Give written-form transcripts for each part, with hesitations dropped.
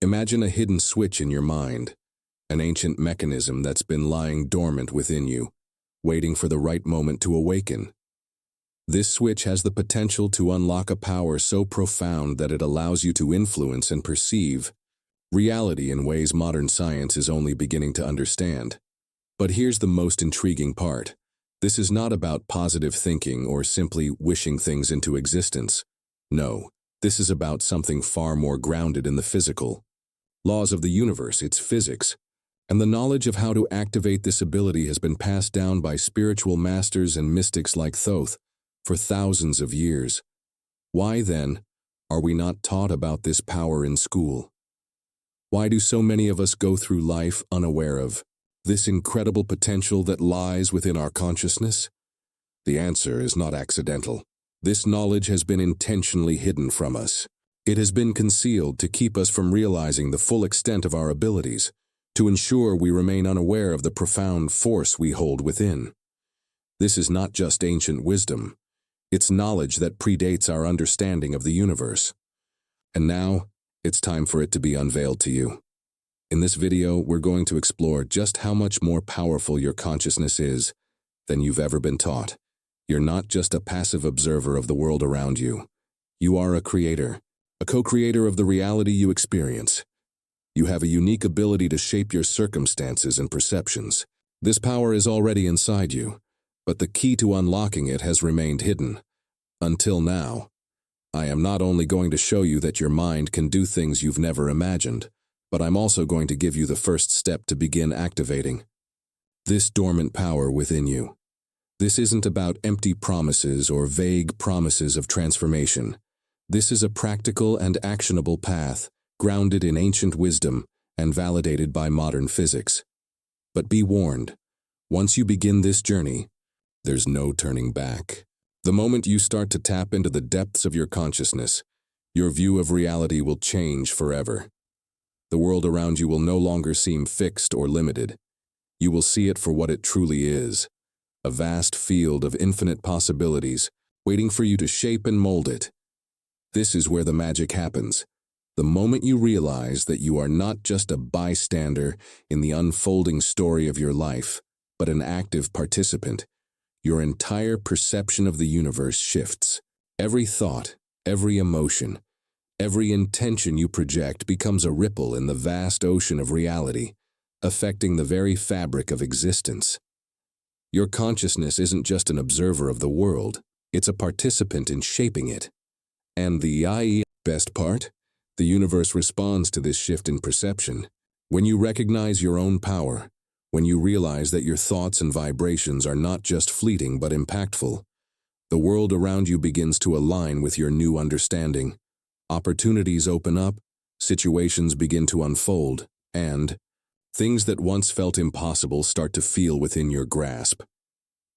Imagine a hidden switch in your mind, an ancient mechanism that's been lying dormant within you, waiting for the right moment to awaken. This switch has the potential to unlock a power so profound that it allows you to influence and perceive reality in ways modern science is only beginning to understand. But here's the most intriguing part. This is not about positive thinking or simply wishing things into existence. No, this is about something far more grounded in the physical. Laws of the universe, its physics. And the knowledge of how to activate this ability has been passed down by spiritual masters and mystics like Thoth for thousands of years. Why, then, are we not taught about this power in school? Why do so many of us go through life unaware of this incredible potential that lies within our consciousness? The answer is not accidental. This knowledge has been intentionally hidden from us. It has been concealed to keep us from realizing the full extent of our abilities, to ensure we remain unaware of the profound force we hold within. This is not just ancient wisdom. It's knowledge that predates our understanding of the universe. And now, it's time for it to be unveiled to you. In this video, we're going to explore just how much more powerful your consciousness is than you've ever been taught. You're not just a passive observer of the world around you. You are a creator, a co-creator of the reality you experience. You have a unique ability to shape your circumstances and perceptions. This power is already inside you, but the key to unlocking it has remained hidden. Until now. I am not only going to show you that your mind can do things you've never imagined, but I'm also going to give you the first step to begin activating this dormant power within you. This isn't about empty promises or vague promises of transformation. This is a practical and actionable path, grounded in ancient wisdom and validated by modern physics. But be warned, once you begin this journey, there's no turning back. The moment you start to tap into the depths of your consciousness, your view of reality will change forever. The world around you will no longer seem fixed or limited. You will see it for what it truly is, a vast field of infinite possibilities waiting for you to shape and mold it. This is where the magic happens. The moment you realize that you are not just a bystander in the unfolding story of your life, but an active participant, your entire perception of the universe shifts. Every thought, every emotion, every intention you project becomes a ripple in the vast ocean of reality, affecting the very fabric of existence. Your consciousness isn't just an observer of the world, it's a participant in shaping it. And the best part? The universe responds to this shift in perception. When you recognize your own power, when you realize that your thoughts and vibrations are not just fleeting but impactful, the world around you begins to align with your new understanding. Opportunities open up, situations begin to unfold, and things that once felt impossible start to feel within your grasp.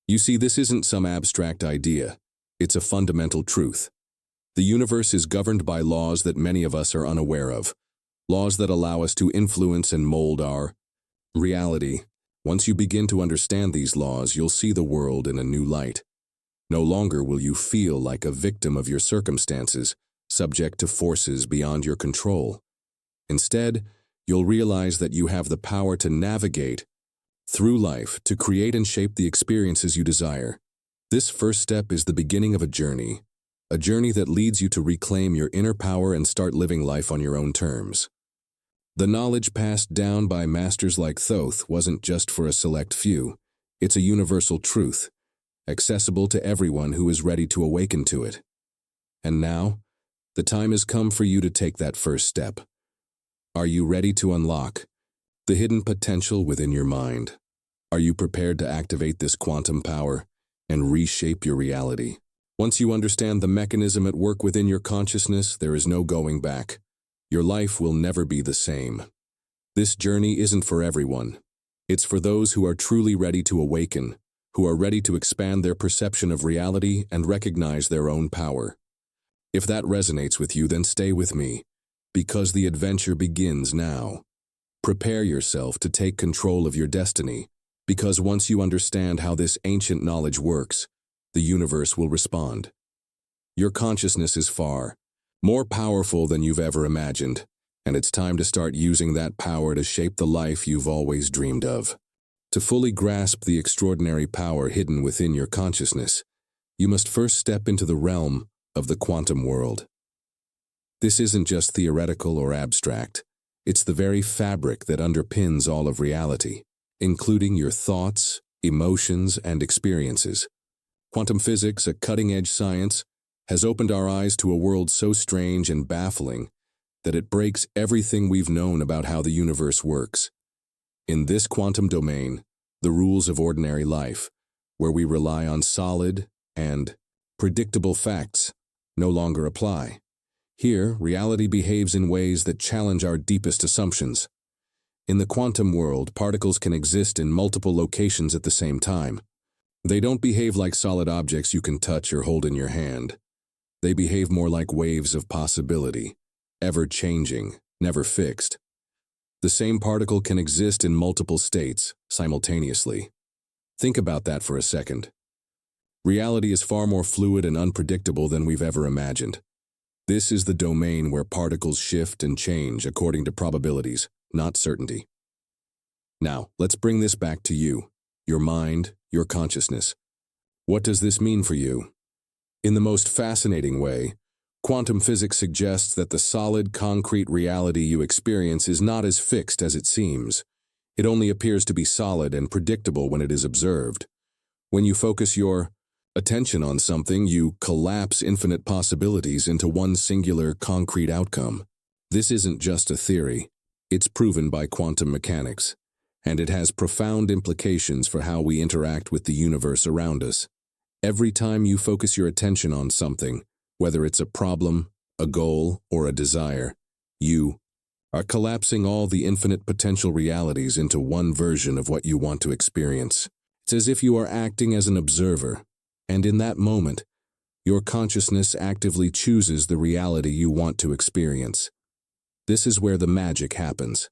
You see, this isn't some abstract idea. It's a fundamental truth. The universe is governed by laws that many of us are unaware of, laws that allow us to influence and mold our reality. Once you begin to understand these laws, you'll see the world in a new light. No longer will you feel like a victim of your circumstances, subject to forces beyond your control. Instead, you'll realize that you have the power to navigate through life, to create and shape the experiences you desire. This first step is the beginning of a journey that leads you to reclaim your inner power and start living life on your own terms. The knowledge passed down by masters like Thoth wasn't just for a select few. It's a universal truth, accessible to everyone who is ready to awaken to it. And now, the time has come for you to take that first step. Are you ready to unlock the hidden potential within your mind? Are you prepared to activate this quantum power and reshape your reality? Once you understand the mechanism at work within your consciousness, there is no going back. Your life will never be the same. This journey isn't for everyone. It's for those who are truly ready to awaken, who are ready to expand their perception of reality and recognize their own power. If that resonates with you, then stay with me, because the adventure begins now. Prepare yourself to take control of your destiny, because once you understand how this ancient knowledge works, the universe will respond. Your consciousness is far more powerful than you've ever imagined, and it's time to start using that power to shape the life you've always dreamed of. To fully grasp the extraordinary power hidden within your consciousness, you must first step into the realm of the quantum world. This isn't just theoretical or abstract. It's the very fabric that underpins all of reality, including your thoughts, emotions, and experiences. Quantum physics, a cutting-edge science, has opened our eyes to a world so strange and baffling that it breaks everything we've known about how the universe works. In this quantum domain, the rules of ordinary life, where we rely on solid and predictable facts, no longer apply. Here, reality behaves in ways that challenge our deepest assumptions. In the quantum world, particles can exist in multiple locations at the same time. They don't behave like solid objects you can touch or hold in your hand. They behave more like waves of possibility, ever-changing, never fixed. The same particle can exist in multiple states simultaneously. Think about that for a second. Reality is far more fluid and unpredictable than we've ever imagined. This is the domain where particles shift and change according to probabilities, not certainty. Now, let's bring this back to you, your mind, your consciousness. What does this mean for you? In the most fascinating way, quantum physics suggests that the solid, concrete reality you experience is not as fixed as it seems. It only appears to be solid and predictable when it is observed. When you focus your attention on something, you collapse infinite possibilities into one singular, concrete outcome. This isn't just a theory. It's proven by quantum mechanics, and it has profound implications for how we interact with the universe around us. Every time you focus your attention on something, whether it's a problem, a goal, or a desire, you are collapsing all the infinite potential realities into one version of what you want to experience. It's as if you are acting as an observer, and in that moment, your consciousness actively chooses the reality you want to experience. This is where the magic happens,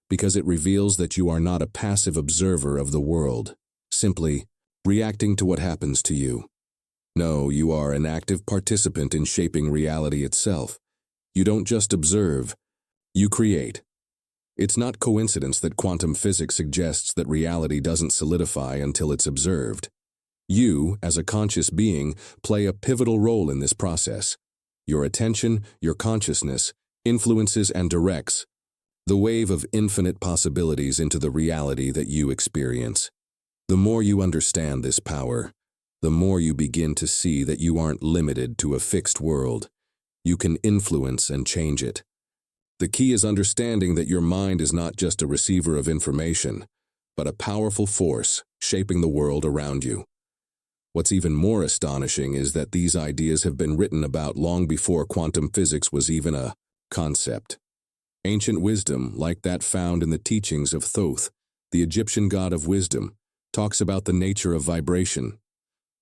because it reveals that you are not a passive observer of the world, simply reacting to what happens to you. No, you are an active participant in shaping reality itself. You don't just observe, you create. It's not coincidence that quantum physics suggests that reality doesn't solidify until it's observed. You, as a conscious being, play a pivotal role in this process. Your attention, your consciousness, influences and directs the wave of infinite possibilities into the reality that you experience. The more you understand this power, the more you begin to see that you aren't limited to a fixed world. You can influence and change it. The key is understanding that your mind is not just a receiver of information, but a powerful force shaping the world around you. What's even more astonishing is that these ideas have been written about long before quantum physics was even a concept. Ancient wisdom, like that found in the teachings of Thoth, the Egyptian god of wisdom, talks about the nature of vibration.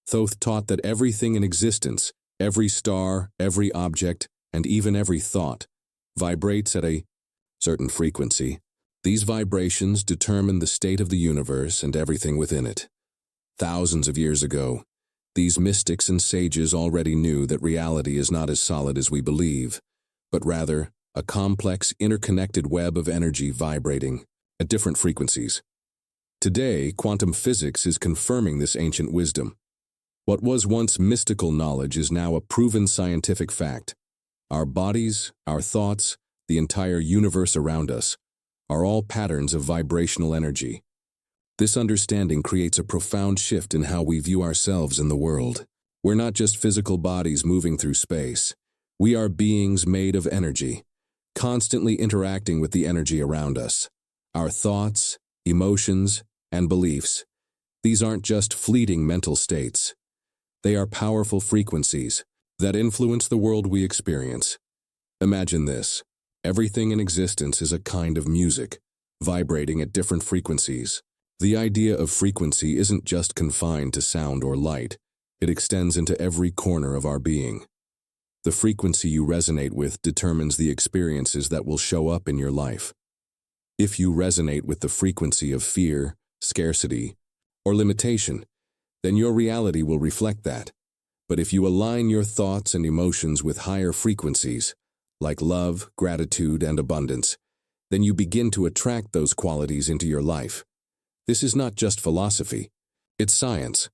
Thoth taught that everything in existence, every star, every object, and even every thought, vibrates at a certain frequency. These vibrations determine the state of the universe and everything within it. Thousands of years ago, these mystics and sages already knew that reality is not as solid as we believe, but rather a complex, interconnected web of energy vibrating at different frequencies. Today, quantum physics is confirming this ancient wisdom. What was once mystical knowledge is now a proven scientific fact. Our bodies, our thoughts, the entire universe around us, are all patterns of vibrational energy. This understanding creates a profound shift in how we view ourselves in the world. We're not just physical bodies moving through space. We are beings made of energy, constantly interacting with the energy around us. Our thoughts, emotions, and beliefs, these aren't just fleeting mental states. They are powerful frequencies that influence the world we experience. Imagine this. Everything in existence is a kind of music, vibrating at different frequencies. The idea of frequency isn't just confined to sound or light. It extends into every corner of our being. The frequency you resonate with determines the experiences that will show up in your life. If you resonate with the frequency of fear, scarcity, or limitation, then your reality will reflect that. But if you align your thoughts and emotions with higher frequencies, like love, gratitude, and abundance, then you begin to attract those qualities into your life. This is not just philosophy, it's science.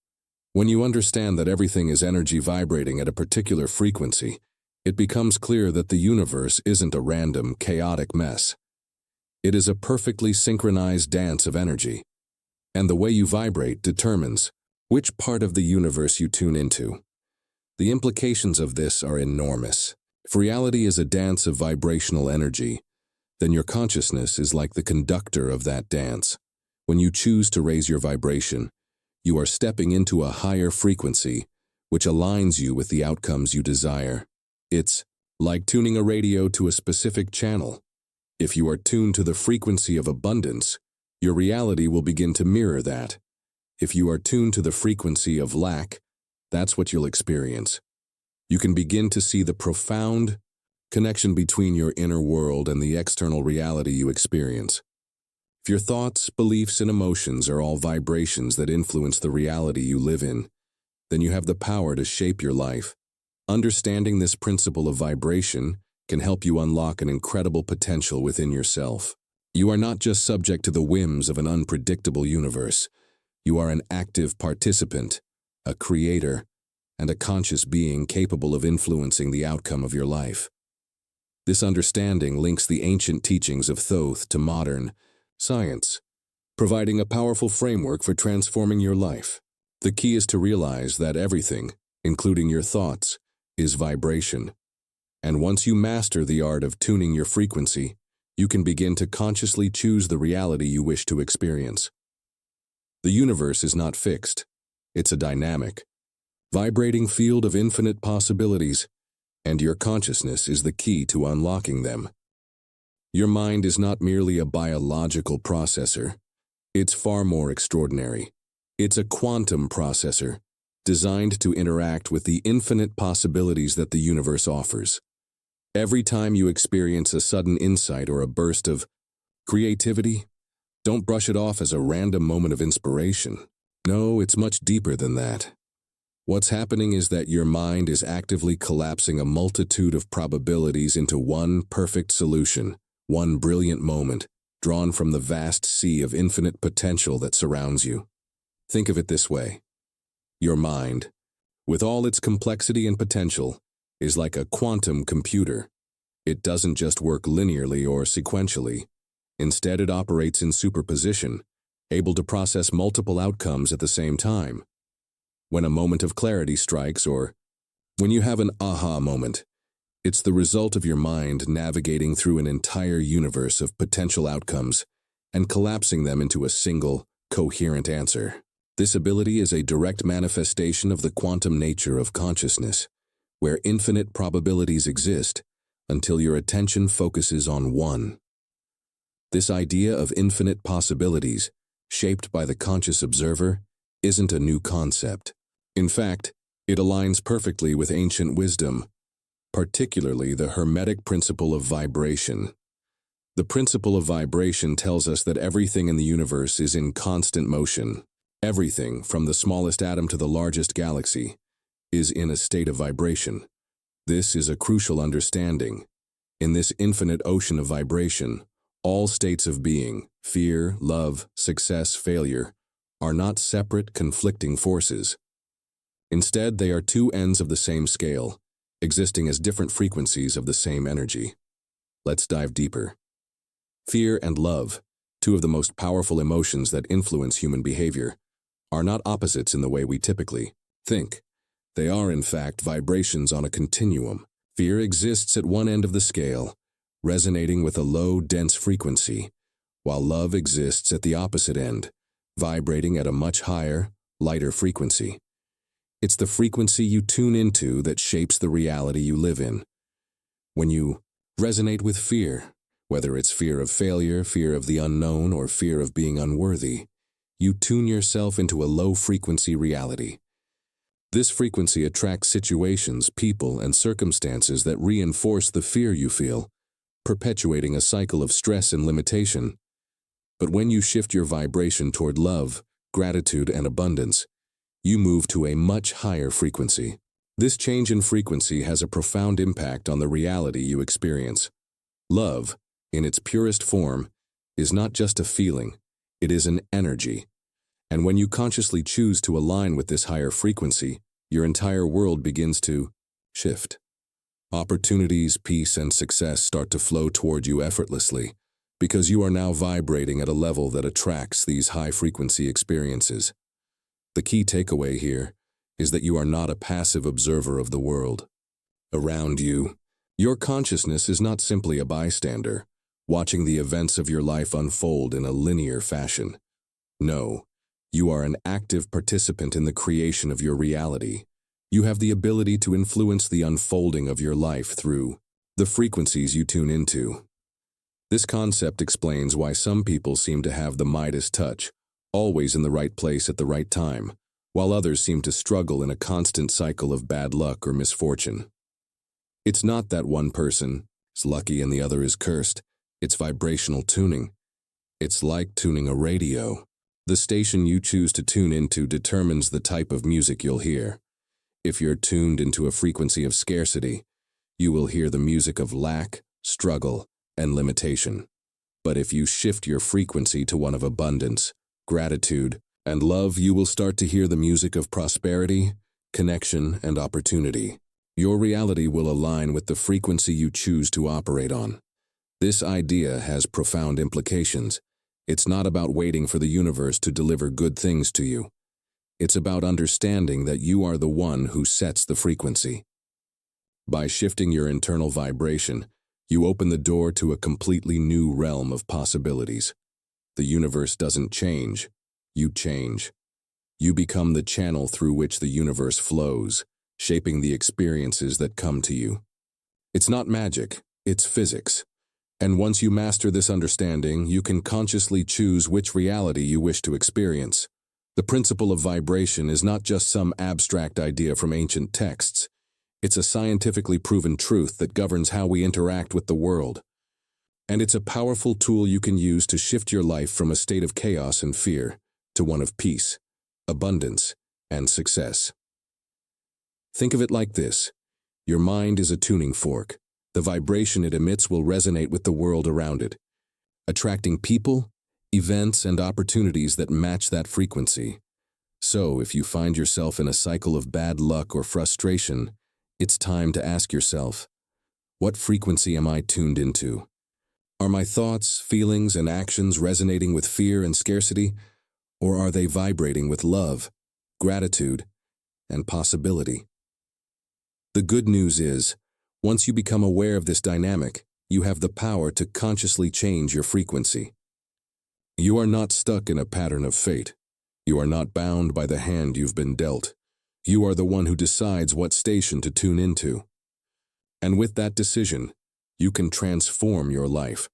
When you understand that everything is energy vibrating at a particular frequency, it becomes clear that the universe isn't a random, chaotic mess. It is a perfectly synchronized dance of energy. And the way you vibrate determines which part of the universe you tune into. The implications of this are enormous. If reality is a dance of vibrational energy, then your consciousness is like the conductor of that dance. When you choose to raise your vibration, you are stepping into a higher frequency, which aligns you with the outcomes you desire. It's like tuning a radio to a specific channel. If you are tuned to the frequency of abundance, your reality will begin to mirror that. If you are tuned to the frequency of lack, that's what you'll experience. You can begin to see the profound connection between your inner world and the external reality you experience. If your thoughts, beliefs, and emotions are all vibrations that influence the reality you live in, then you have the power to shape your life. Understanding this principle of vibration can help you unlock an incredible potential within yourself. You are not just subject to the whims of an unpredictable universe. You are an active participant, a creator, and a conscious being capable of influencing the outcome of your life. This understanding links the ancient teachings of Thoth to modern science, providing a powerful framework for transforming your life. The key is to realize that everything, including your thoughts, is vibration. And once you master the art of tuning your frequency, you can begin to consciously choose the reality you wish to experience. The universe is not fixed. It's a dynamic, vibrating field of infinite possibilities, and your consciousness is the key to unlocking them. Your mind is not merely a biological processor. It's far more extraordinary. It's a quantum processor, designed to interact with the infinite possibilities that the universe offers. Every time you experience a sudden insight or a burst of creativity, don't brush it off as a random moment of inspiration. No, it's much deeper than that. What's happening is that your mind is actively collapsing a multitude of probabilities into one perfect solution, one brilliant moment, drawn from the vast sea of infinite potential that surrounds you. Think of it this way. Your mind, with all its complexity and potential, is like a quantum computer. It doesn't just work linearly or sequentially. Instead, it operates in superposition, able to process multiple outcomes at the same time. When a moment of clarity strikes, or when you have an aha moment, it's the result of your mind navigating through an entire universe of potential outcomes and collapsing them into a single, coherent answer. This ability is a direct manifestation of the quantum nature of consciousness, where infinite probabilities exist until your attention focuses on one. This idea of infinite possibilities, shaped by the conscious observer, isn't a new concept. In fact, it aligns perfectly with ancient wisdom, particularly the Hermetic principle of vibration. The principle of vibration tells us that everything in the universe is in constant motion. Everything, from the smallest atom to the largest galaxy, is in a state of vibration. This is a crucial understanding. In this infinite ocean of vibration, all states of being, fear, love, success, failure, are not separate, conflicting forces. Instead, they are two ends of the same scale, existing as different frequencies of the same energy. Let's dive deeper. Fear and love, two of the most powerful emotions that influence human behavior, are not opposites in the way we typically think. They are, in fact, vibrations on a continuum. Fear exists at one end of the scale, resonating with a low, dense frequency, while love exists at the opposite end, vibrating at a much higher, lighter frequency. It's the frequency you tune into that shapes the reality you live in. When you resonate with fear, whether it's fear of failure, fear of the unknown, or fear of being unworthy, you tune yourself into a low-frequency reality. This frequency attracts situations, people, and circumstances that reinforce the fear you feel, perpetuating a cycle of stress and limitation. But when you shift your vibration toward love, gratitude, and abundance, you move to a much higher frequency. This change in frequency has a profound impact on the reality you experience. Love, in its purest form, is not just a feeling, it is an energy. And when you consciously choose to align with this higher frequency, your entire world begins to shift. Opportunities, peace, and success start to flow toward you effortlessly, because you are now vibrating at a level that attracts these high-frequency experiences. The key takeaway here is that you are not a passive observer of the world around you. Your consciousness is not simply a bystander, watching the events of your life unfold in a linear fashion. No, you are an active participant in the creation of your reality. You have the ability to influence the unfolding of your life through the frequencies you tune into. This concept explains why some people seem to have the Midas touch, always in the right place at the right time, while others seem to struggle in a constant cycle of bad luck or misfortune. It's not that one person is lucky and the other is cursed. It's vibrational tuning. It's like tuning a radio. The station you choose to tune into determines the type of music you'll hear. If you're tuned into a frequency of scarcity, you will hear the music of lack, struggle, and limitation. But if you shift your frequency to one of abundance, gratitude, and love, you will start to hear the music of prosperity, connection, and opportunity. Your reality will align with the frequency you choose to operate on. This idea has profound implications. It's not about waiting for the universe to deliver good things to you. It's about understanding that you are the one who sets the frequency. By shifting your internal vibration, you open the door to a completely new realm of possibilities. The universe doesn't change. You change. You become the channel through which the universe flows, shaping the experiences that come to you. It's not magic, it's physics. And once you master this understanding, you can consciously choose which reality you wish to experience. The principle of vibration is not just some abstract idea from ancient texts. It's a scientifically proven truth that governs how we interact with the world. And it's a powerful tool you can use to shift your life from a state of chaos and fear to one of peace, abundance, and success. Think of it like this. Your mind is a tuning fork. The vibration it emits will resonate with the world around it, attracting people, events, and opportunities that match that frequency. So, if you find yourself in a cycle of bad luck or frustration, it's time to ask yourself, what frequency am I tuned into? Are my thoughts, feelings, and actions resonating with fear and scarcity? Or are they vibrating with love, gratitude, and possibility? The good news is, once you become aware of this dynamic, you have the power to consciously change your frequency. You are not stuck in a pattern of fate. You are not bound by the hand you've been dealt. You are the one who decides what station to tune into. And with that decision, you can transform your life.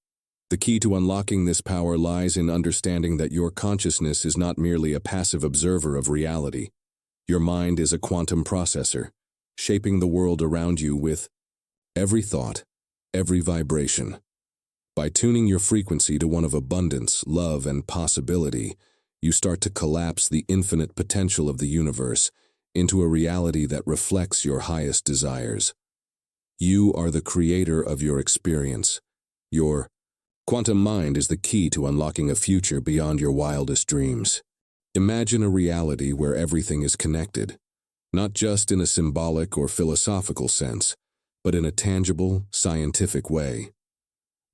The key to unlocking this power lies in understanding that your consciousness is not merely a passive observer of reality. Your mind is a quantum processor, shaping the world around you with every thought, every vibration. By tuning your frequency to one of abundance, love, and possibility, you start to collapse the infinite potential of the universe into a reality that reflects your highest desires. You are the creator of your experience. Your quantum mind is the key to unlocking a future beyond your wildest dreams. Imagine a reality where everything is connected, not just in a symbolic or philosophical sense, but in a tangible, scientific way.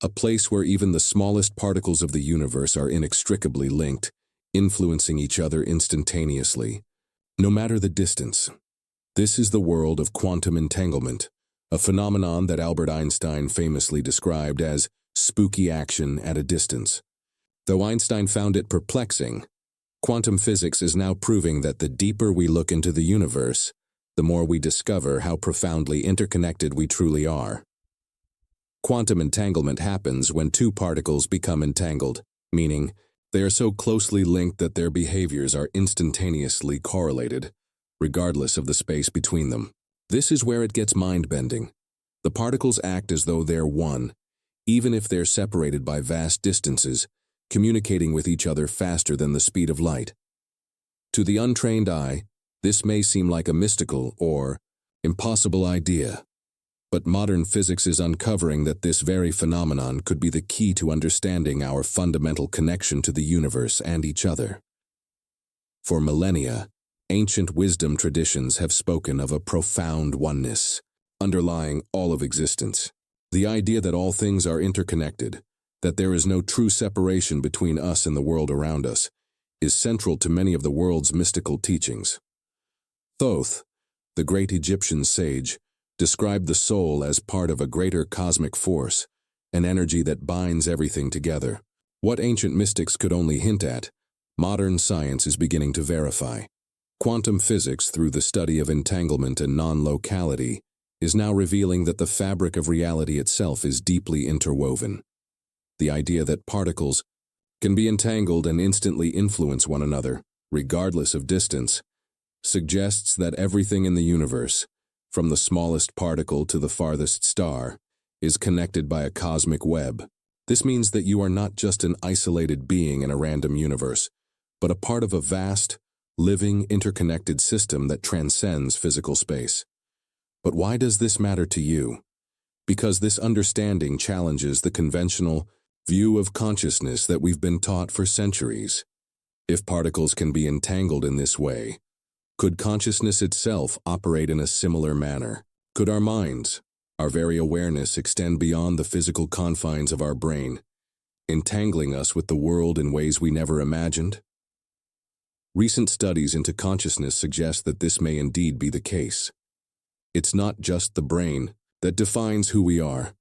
A place where even the smallest particles of the universe are inextricably linked, influencing each other instantaneously, no matter the distance. This is the world of quantum entanglement, a phenomenon that Albert Einstein famously described as spooky action at a distance. Though Einstein found it perplexing, quantum physics is now proving that the deeper we look into the universe, the more we discover how profoundly interconnected we truly are. Quantum entanglement happens when two particles become entangled, meaning they are so closely linked that their behaviors are instantaneously correlated, regardless of the space between them. This is where it gets mind-bending. The particles act as though they're one, even if they're separated by vast distances, communicating with each other faster than the speed of light. To the untrained eye, this may seem like a mystical or Impossible idea. But modern physics is uncovering that this very phenomenon could be the key to understanding our fundamental connection to the universe and each other. For millennia, ancient wisdom traditions have spoken of a profound oneness underlying all of existence. The idea that all things are interconnected, that there is no true separation between us and the world around us, is central to many of the world's mystical teachings. Thoth, the great Egyptian sage, described the soul as part of a greater cosmic force, an energy that binds everything together. What ancient mystics could only hint at, modern science is beginning to verify. Quantum physics, through the study of entanglement and non-locality, is now revealing that the fabric of reality itself is deeply interwoven. The idea that particles can be entangled and instantly influence one another, regardless of distance, suggests that everything in the universe, from the smallest particle to the farthest star, is connected by a cosmic web. This means that you are not just an isolated being in a random universe, but a part of a vast, living, interconnected system that transcends physical space. But why does this matter to you? Because this understanding challenges the conventional view of consciousness that we've been taught for centuries. If particles can be entangled in this way, could consciousness itself operate in a similar manner? Could our minds, our very awareness, extend beyond the physical confines of our brain, entangling us with the world in ways we never imagined? Recent studies into consciousness suggest that this may indeed be the case. It's not just the brain that defines who we are.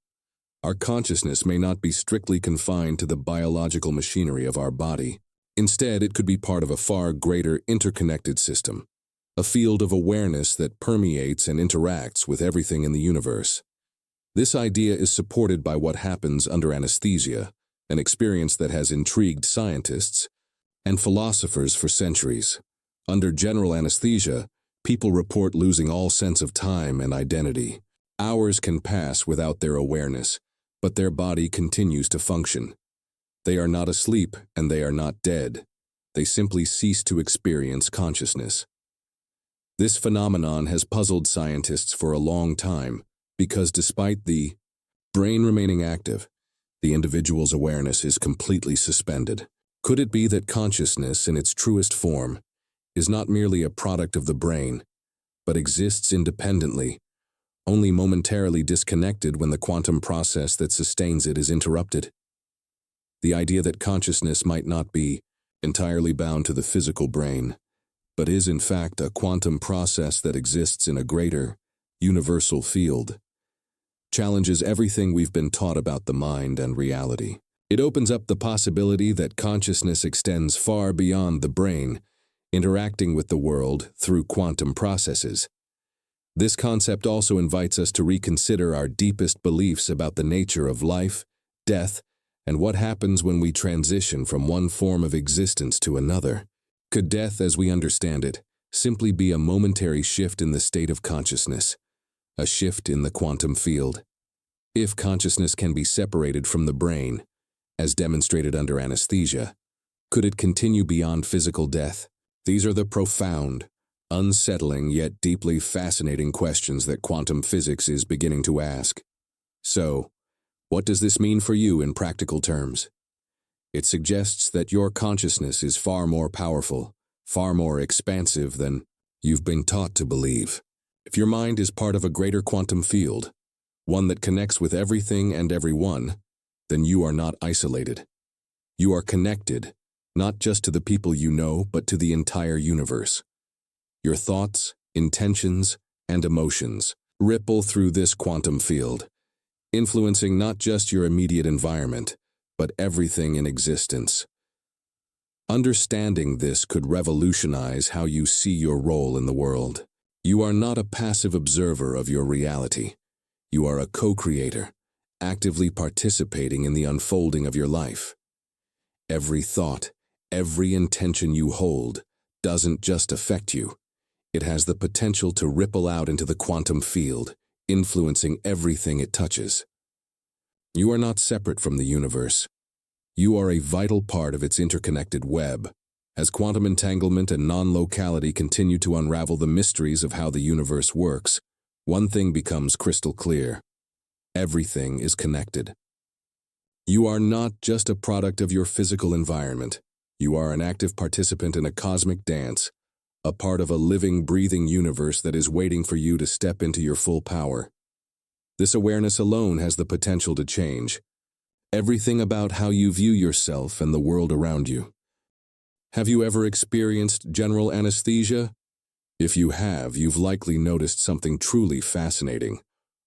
Our consciousness may not be strictly confined to the biological machinery of our body. Instead, it could be part of a far greater interconnected system, a field of awareness that permeates and interacts with everything in the universe. This idea is supported by what happens under anesthesia, an experience that has intrigued scientists and philosophers for centuries. Under general anesthesia, people report losing all sense of time and identity. Hours can pass without their awareness, but their body continues to function. They are not asleep and they are not dead. They simply cease to experience consciousness. This phenomenon has puzzled scientists for a long time because despite the brain remaining active, the individual's awareness is completely suspended. Could it be that consciousness in its truest form is not merely a product of the brain, but exists independently, only momentarily disconnected when the quantum process that sustains it is interrupted? The idea that consciousness might not be entirely bound to the physical brain, but is in fact a quantum process that exists in a greater, universal field, challenges everything we've been taught about the mind and reality. It opens up the possibility that consciousness extends far beyond the brain, interacting with the world through quantum processes. This concept also invites us to reconsider our deepest beliefs about the nature of life, death, and what happens when we transition from one form of existence to another. Could death, as we understand it, simply be a momentary shift in the state of consciousness, a shift in the quantum field? If consciousness can be separated from the brain, as demonstrated under anesthesia, could it continue beyond physical death? These are the profound, unsettling yet deeply fascinating questions that quantum physics is beginning to ask. So, what does this mean for you in practical terms? It suggests that your consciousness is far more powerful, far more expansive than you've been taught to believe. If your mind is part of a greater quantum field, one that connects with everything and everyone, then you are not isolated. You are connected, not just to the people you know, but to the entire universe. Your thoughts, intentions, and emotions ripple through this quantum field, influencing not just your immediate environment, but everything in existence. Understanding this could revolutionize how you see your role in the world. You are not a passive observer of your reality. You are a co-creator, actively participating in the unfolding of your life. Every thought, every intention you hold doesn't just affect you. It has the potential to ripple out into the quantum field, influencing everything it touches. You are not separate from the universe. You are a vital part of its interconnected web. As quantum entanglement and non-locality continue to unravel the mysteries of how the universe works, one thing becomes crystal clear. Everything is connected. You are not just a product of your physical environment. You are an active participant in a cosmic dance, a part of a living, breathing universe that is waiting for you to step into your full power. This awareness alone has the potential to change everything about how you view yourself and the world around you. Have you ever experienced general anesthesia? If you have, you've likely noticed something truly fascinating.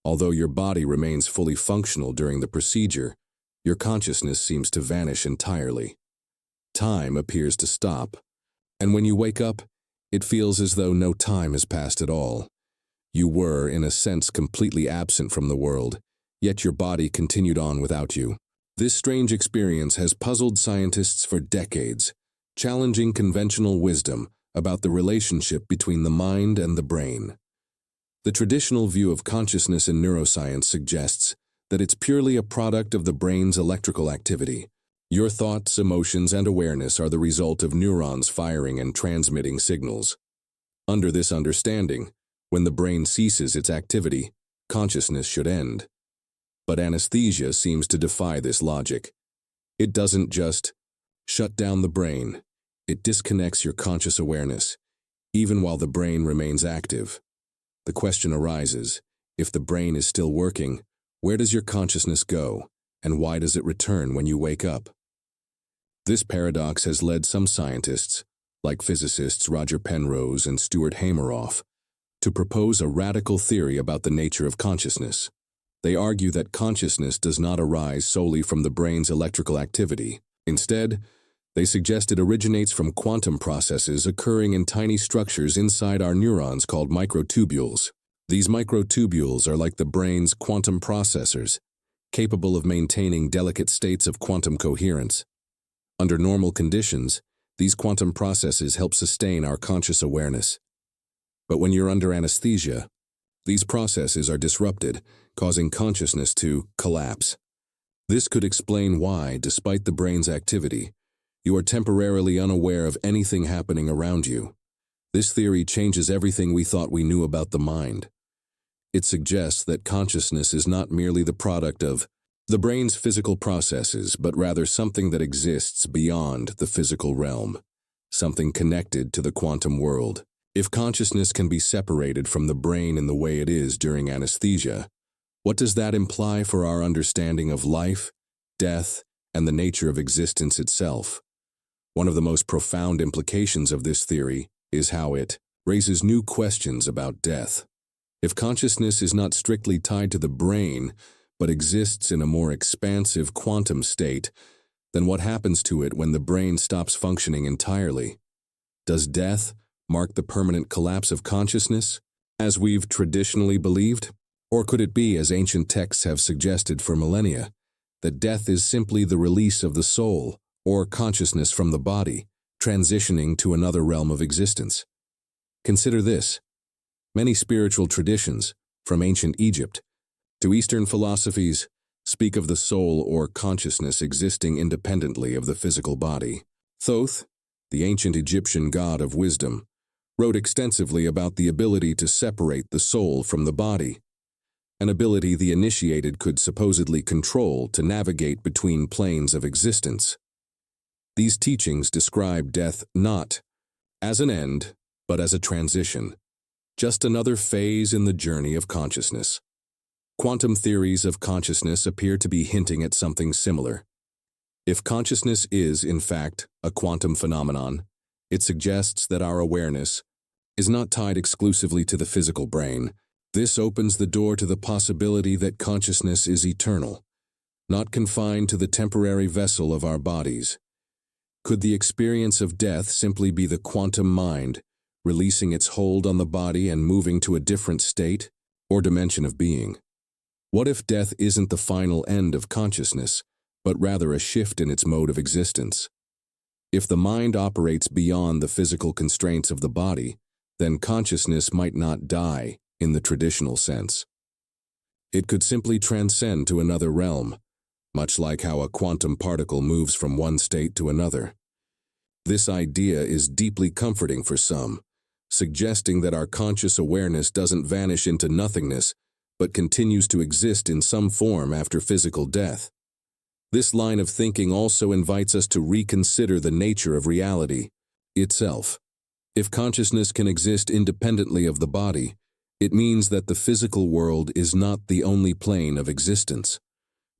Although your body remains fully functional during the procedure, your consciousness seems to vanish entirely. Time appears to stop, and when you wake up, it feels as though no time has passed at all. You were, in a sense, completely absent from the world, yet your body continued on without you. This strange experience has puzzled scientists for decades, challenging conventional wisdom about the relationship between the mind and the brain. The traditional view of consciousness in neuroscience suggests that it's purely a product of the brain's electrical activity. Your thoughts, emotions, and awareness are the result of neurons firing and transmitting signals. Under this understanding, when the brain ceases its activity, consciousness should end. But anesthesia seems to defy this logic. It doesn't just shut down the brain, it disconnects your conscious awareness, even while the brain remains active. The question arises, if the brain is still working, where does your consciousness go, and why does it return when you wake up? This paradox has led some scientists, like physicists Roger Penrose and Stuart Hameroff, to propose a radical theory about the nature of consciousness. They argue that consciousness does not arise solely from the brain's electrical activity. Instead, they suggest it originates from quantum processes occurring in tiny structures inside our neurons called microtubules. These microtubules are like the brain's quantum processors, capable of maintaining delicate states of quantum coherence. Under normal conditions, these quantum processes help sustain our conscious awareness. But when you're under anesthesia, these processes are disrupted, causing consciousness to collapse. This could explain why, despite the brain's activity, you are temporarily unaware of anything happening around you. This theory changes everything we thought we knew about the mind. It suggests that consciousness is not merely the product of the brain's physical processes, but rather something that exists beyond the physical realm, something connected to the quantum world. If consciousness can be separated from the brain in the way it is during anesthesia, what does that imply for our understanding of life, death, and the nature of existence itself? One of the most profound implications of this theory is how it raises new questions about death. If consciousness is not strictly tied to the brain, but exists in a more expansive quantum state, then what happens to it when the brain stops functioning entirely? Does death mark the permanent collapse of consciousness, as we've traditionally believed? Or could it be, as ancient texts have suggested for millennia, that death is simply the release of the soul, or consciousness from the body, transitioning to another realm of existence? Consider this. Many spiritual traditions, from ancient Egypt to Eastern philosophies, speak of the soul or consciousness existing independently of the physical body. Thoth, the ancient Egyptian god of wisdom, wrote extensively about the ability to separate the soul from the body, an ability the initiated could supposedly control to navigate between planes of existence. These teachings describe death not as an end, but as a transition, just another phase in the journey of consciousness. Quantum theories of consciousness appear to be hinting at something similar. If consciousness is, in fact, a quantum phenomenon, it suggests that our awareness is not tied exclusively to the physical brain. This opens the door to the possibility that consciousness is eternal, not confined to the temporary vessel of our bodies. Could the experience of death simply be the quantum mind, releasing its hold on the body and moving to a different state or dimension of being? What if death isn't the final end of consciousness, but rather a shift in its mode of existence? If the mind operates beyond the physical constraints of the body, then consciousness might not die in the traditional sense. It could simply transcend to another realm, much like how a quantum particle moves from one state to another. This idea is deeply comforting for some, suggesting that our conscious awareness doesn't vanish into nothingness, but continues to exist in some form after physical death. This line of thinking also invites us to reconsider the nature of reality itself. If consciousness can exist independently of the body, it means that the physical world is not the only plane of existence.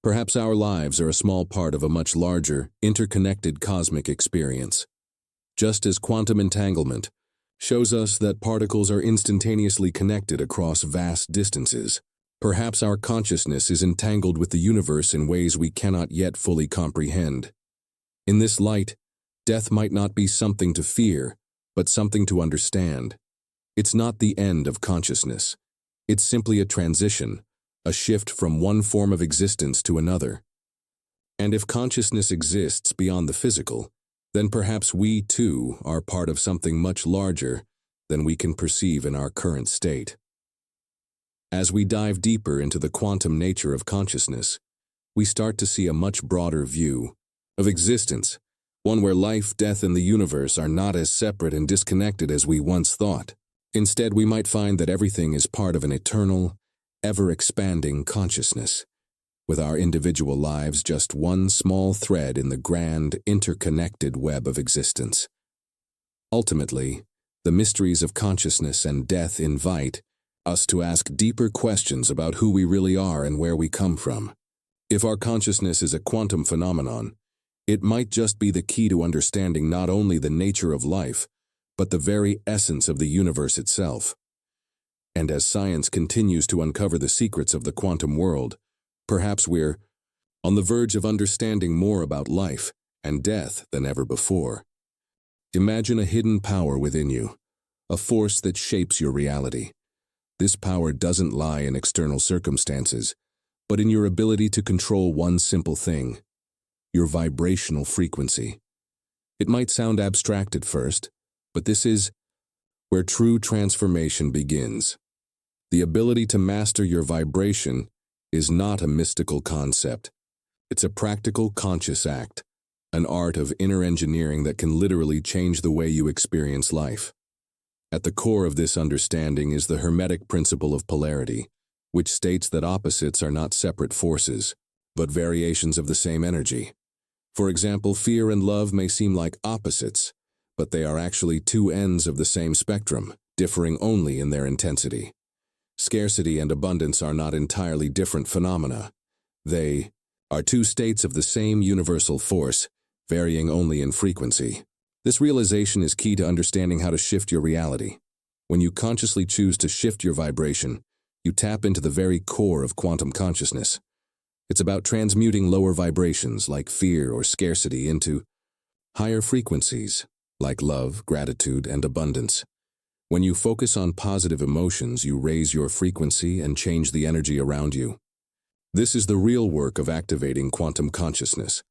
Perhaps our lives are a small part of a much larger, interconnected cosmic experience. Just as quantum entanglement shows us that particles are instantaneously connected across vast distances, perhaps our consciousness is entangled with the universe in ways we cannot yet fully comprehend. In this light, death might not be something to fear, but something to understand. It's not the end of consciousness. It's simply a transition, a shift from one form of existence to another. And if consciousness exists beyond the physical, then perhaps we, too, are part of something much larger than we can perceive in our current state. As we dive deeper into the quantum nature of consciousness, we start to see a much broader view of existence, one where life, death, and the universe are not as separate and disconnected as we once thought. Instead, we might find that everything is part of an eternal, ever-expanding consciousness, with our individual lives just one small thread in the grand, interconnected web of existence. Ultimately, the mysteries of consciousness and death invite us to ask deeper questions about who we really are and where we come from. If our consciousness is a quantum phenomenon, it might just be the key to understanding not only the nature of life, but the very essence of the universe itself. And as science continues to uncover the secrets of the quantum world, perhaps we're on the verge of understanding more about life and death than ever before. Imagine a hidden power within you, a force that shapes your reality. This power doesn't lie in external circumstances, but in your ability to control one simple thing: your vibrational frequency. It might sound abstract at first, but this is where true transformation begins. The ability to master your vibration is not a mystical concept. It's a practical, conscious act, an art of inner engineering that can literally change the way you experience life. At the core of this understanding is the Hermetic principle of polarity, which states that opposites are not separate forces, but variations of the same energy. For example, fear and love may seem like opposites, but they are actually two ends of the same spectrum, differing only in their intensity. Scarcity and abundance are not entirely different phenomena. They are two states of the same universal force, varying only in frequency. This realization is key to understanding how to shift your reality. When you consciously choose to shift your vibration, you tap into the very core of quantum consciousness. It's about transmuting lower vibrations like fear or scarcity into higher frequencies like love, gratitude, and abundance. When you focus on positive emotions, you raise your frequency and change the energy around you. This is the real work of activating quantum consciousness,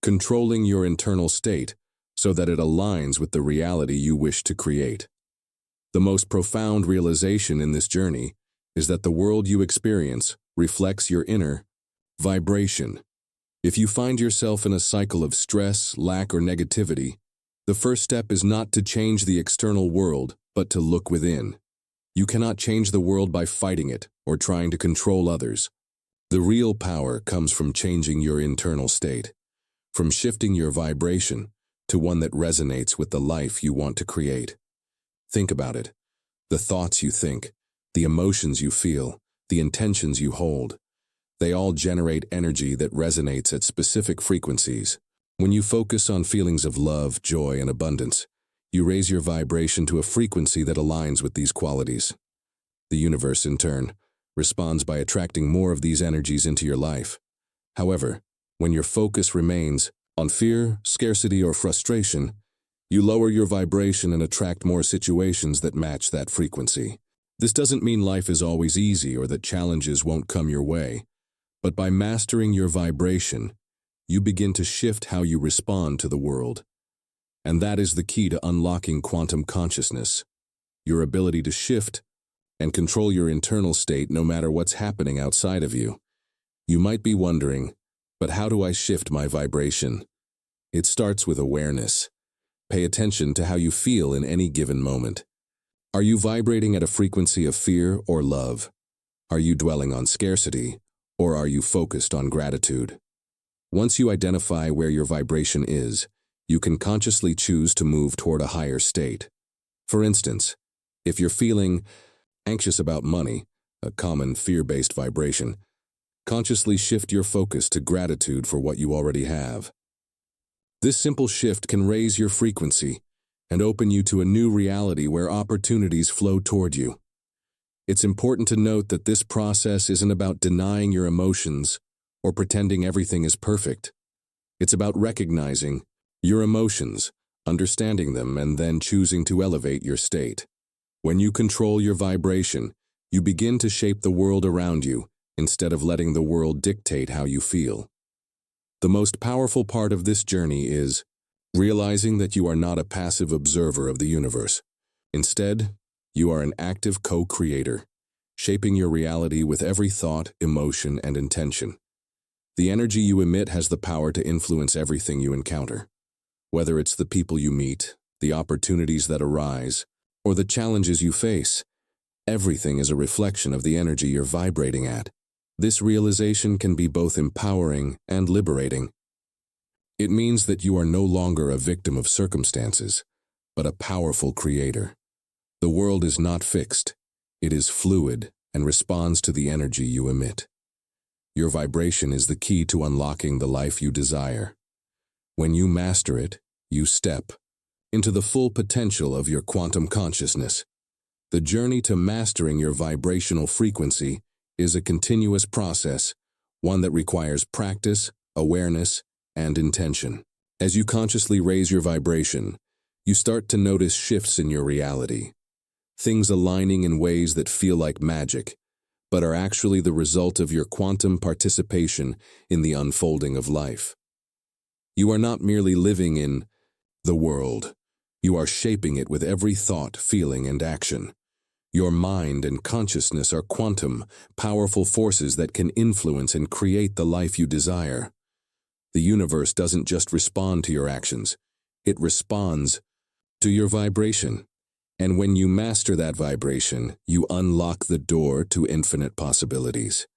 controlling your internal state so that it aligns with the reality you wish to create. The most profound realization in this journey is that the world you experience reflects your inner vibration. If you find yourself in a cycle of stress, lack, or negativity, the first step is not to change the external world, but to look within. You cannot change the world by fighting it or trying to control others. The real power comes from changing your internal state, from shifting your vibration to one that resonates with the life you want to create. Think about it. The thoughts you think, the emotions you feel, the intentions you hold, they all generate energy that resonates at specific frequencies. When you focus on feelings of love, joy, and abundance, you raise your vibration to a frequency that aligns with these qualities. The universe, in turn, responds by attracting more of these energies into your life. However, when your focus remains on fear, scarcity, or frustration, you lower your vibration and attract more situations that match that frequency. This doesn't mean life is always easy or that challenges won't come your way, but by mastering your vibration, you begin to shift how you respond to the world. And that is the key to unlocking quantum consciousness, your ability to shift and control your internal state no matter what's happening outside of you. You might be wondering, but how do I shift my vibration? It starts with awareness. Pay attention to how you feel in any given moment. Are you vibrating at a frequency of fear or love? Are you dwelling on scarcity, or are you focused on gratitude? Once you identify where your vibration is, you can consciously choose to move toward a higher state. For instance, if you're feeling anxious about money, a common fear-based vibration, consciously shift your focus to gratitude for what you already have. This simple shift can raise your frequency and open you to a new reality where opportunities flow toward you. It's important to note that this process isn't about denying your emotions or pretending everything is perfect. It's about recognizing your emotions, understanding them, and then choosing to elevate your state. When you control your vibration, you begin to shape the world around you instead of letting the world dictate how you feel. The most powerful part of this journey is realizing that you are not a passive observer of the universe. Instead, you are an active co-creator, shaping your reality with every thought, emotion, and intention. The energy you emit has the power to influence everything you encounter. Whether it's the people you meet, the opportunities that arise, or the challenges you face, everything is a reflection of the energy you're vibrating at. This realization can be both empowering and liberating. It means that you are no longer a victim of circumstances, but a powerful creator. The world is not fixed. It is fluid and responds to the energy you emit. Your vibration is the key to unlocking the life you desire. When you master it, you step into the full potential of your quantum consciousness. The journey to mastering your vibrational frequency is a continuous process, one that requires practice, awareness, and intention. As you consciously raise your vibration, you start to notice shifts in your reality. Things aligning in ways that feel like magic, but are actually the result of your quantum participation in the unfolding of life. You are not merely living in the world. You are shaping it with every thought, feeling, and action. Your mind and consciousness are quantum, powerful forces that can influence and create the life you desire. The universe doesn't just respond to your actions, it responds to your vibration. And when you master that vibration, you unlock the door to infinite possibilities.